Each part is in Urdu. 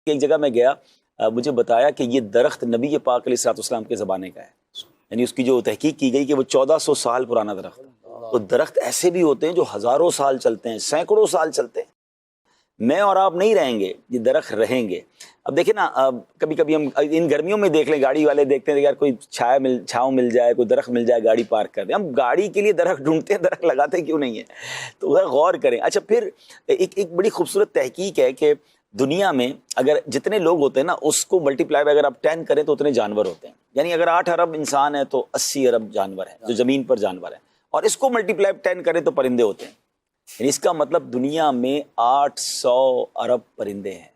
ایک جگہ میں گیا، مجھے بتایا کہ یہ درخت نبی پاک علیہ السلام کے زمانے کا ہے، یعنی اس کی جو تحقیق کی گئی کہ وہ 1400 سال پرانا درخت ہے۔ تو درخت ایسے بھی ہوتے ہیں جو ہزاروں سال چلتے ہیں، سینکڑوں سال چلتے ہیں۔ میں اور آپ نہیں رہیں گے، یہ درخت رہیں گے۔ اب دیکھیں نا، کبھی کبھی ہم ان گرمیوں میں دیکھ لیں، گاڑی والے دیکھتے ہیں یار کوئی چھاؤں مل جائے، کوئی درخت مل جائے، گاڑی پارک کر دیں۔ ہم گاڑی کے لیے درخت ڈھونڈتے ہیں، درخت لگاتے کیوں نہیں ہے؟ تو ذرا غور کریں۔ اچھا، پھر ایک بڑی خوبصورت تحقیق ہے کہ دنیا میں اگر جتنے لوگ ہوتے ہیں نا، اس کو ملٹی پلائی اگر آپ 10 کریں تو اتنے جانور ہوتے ہیں۔ یعنی اگر 8 ارب انسان ہے تو 80 ارب جانور ہیں جو زمین پر جانور ہیں، اور اس کو ملٹی پلائی 10 کریں تو پرندے ہوتے ہیں۔ یعنی اس کا مطلب دنیا میں 800 ارب پرندے ہیں۔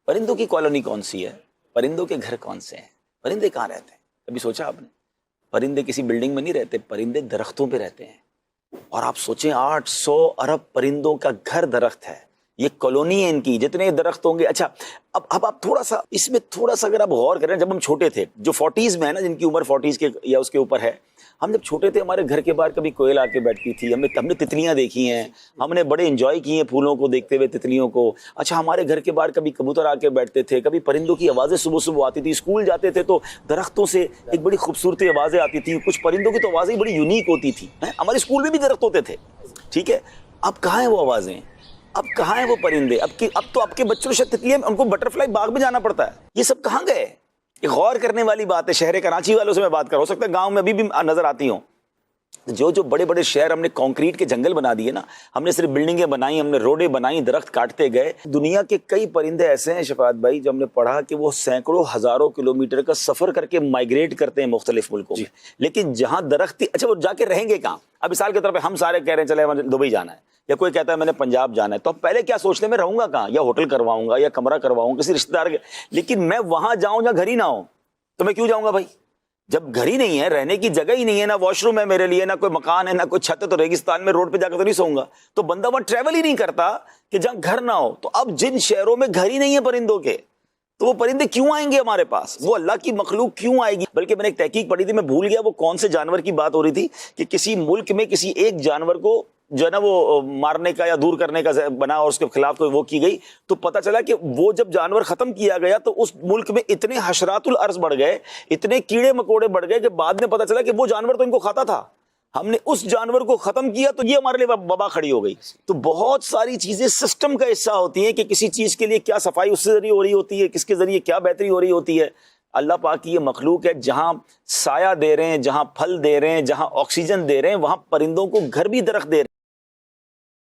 پرندوں کی کالونی کون سی ہے؟ پرندوں کے گھر کون سے ہیں؟ پرندے کہاں رہتے ہیں؟ کبھی سوچا آپ نے؟ پرندے کسی بلڈنگ میں نہیں رہتے، پرندے درختوں پہ رہتے ہیں۔ اور آپ سوچیں 800 ارب پرندوں کا گھر درخت ہے، یہ کالونی ہے ان کی، جتنے درخت ہوں گے۔ اچھا، اب آپ تھوڑا سا اس میں اگر آپ غور کریں، جب ہم چھوٹے تھے، جو 40s میں ہے نا، جن کی عمر 40s کے یا اس کے اوپر ہے، ہم جب چھوٹے تھے ہمارے گھر کے باہر کبھی کوئل آ کے بیٹھتی تھی، ہم نے تتلیاں دیکھی ہیں، ہم نے بڑے انجوائے کی ہیں پھولوں کو دیکھتے ہوئے، تتلیوں کو۔ اچھا، ہمارے گھر کے باہر کبھی کبوتر آ کے بیٹھتے تھے، کبھی پرندوں کی آوازیں صبح صبح آتی تھی، اسکول جاتے تھے تو درختوں سے ایک بڑی خوبصورت آوازیں آتی تھی۔ کچھ پرندوں کی تو آوازیں بڑی یونیک ہوتی تھی، ہمارے اسکول میں بھی درخت ہوتے تھے، ٹھیک ہے؟ اب کہاں ہیں وہ آوازیں؟ اب کہاں ہیں وہ پرندے؟ اب تو آپ کے بچوں سے تتلیاں، ان کو بٹر فلائی باغ میں جانا پڑتا ہے۔ یہ سب کہاں گئے؟ یہ غور کرنے والی بات ہے۔ شہر کراچی والوں سے میں بات کر رہا ہوں، ہو سکتا ہے گاؤں میں ابھی بھی نظر آتی ہوں۔ جو بڑے بڑے شہر ہم نے کانکریٹ کے جنگل بنا دیے نا، ہم نے صرف بلڈنگیں بنائی، ہم نے روڈیں بنائی، درخت کاٹتے گئے۔ دنیا کے کئی پرندے ایسے ہیں شفاعت بھائی، جو ہم نے پڑھا کہ وہ سینکڑوں ہزاروں کلومیٹر کا سفر کر کے مائگریٹ کرتے ہیں مختلف ملکوں میں، لیکن جہاں درخت، اچھا وہ جا کے رہیں گے کہاں؟ اب مثال کے طور پہ ہم سارے کہہ رہے ہیں چلے دبئی جانا ہے، یا کوئی کہتا ہے میں نے پنجاب جانا ہے، تو اب پہلے کیا سوچتے ہیں میں رہوں گا کہاں؟ یا ہوٹل کرواؤں گا، یا کمرہ کرواؤں گا کسی رشتہ دار کے، لیکن میں وہاں جاؤں جہاں گھر ہی نہ ہو تو میں کیوں جاؤں گا بھائی؟ جب گھر ہی نہیں ہے، رہنے کی جگہ ہی نہیں ہے، نہ واش روم ہے میرے لیے، نہ کوئی مکان ہے، نہ کوئی چھت ہے، تو ریگستان میں روڈ پہ جا کر تو نہیں سوؤں گا۔ تو بندہ وہاں ٹریول ہی نہیں کرتا کہ جہاں گھر نہ ہو۔ تو اب جن شہروں میں گھر ہی نہیں ہے پرندوں کے، تو وہ پرندے کیوں آئیں گے ہمارے پاس؟ وہ اللہ کی مخلوق کیوں آئے گی؟ بلکہ میں نے ایک تحقیق پڑھی تھی، میں بھول گیا وہ کون سے جانور کی بات ہو رہی تھی، کہ کسی ملک میں کسی ایک جانور کو جو ہے نا وہ مارنے کا یا دور کرنے کا بنا، اور اس کے خلاف کوئی وہ کی گئی، تو پتہ چلا کہ وہ جب جانور ختم کیا گیا تو اس ملک میں اتنے حشرات الارض بڑھ گئے، اتنے کیڑے مکوڑے بڑھ گئے کہ بعد میں پتہ چلا کہ وہ جانور تو ان کو کھاتا تھا، ہم نے اس جانور کو ختم کیا تو یہ ہمارے لیے وبا کھڑی ہو گئی۔ تو بہت ساری چیزیں سسٹم کا حصہ ہوتی ہیں کہ کسی چیز کے لیے کیا صفائی اس سے ذریعے ہو رہی ہوتی ہے، کس کے ذریعے کیا بہتری ہو رہی ہوتی ہے۔ اللہ پاک کی یہ مخلوق ہے، جہاں سایہ دے رہے ہیں، جہاں پھل دے رہے ہیں، جہاں آکسیجن دے رہے ہیں، وہاں پرندوں کو گھر بھی درخت دے رہے ہیں۔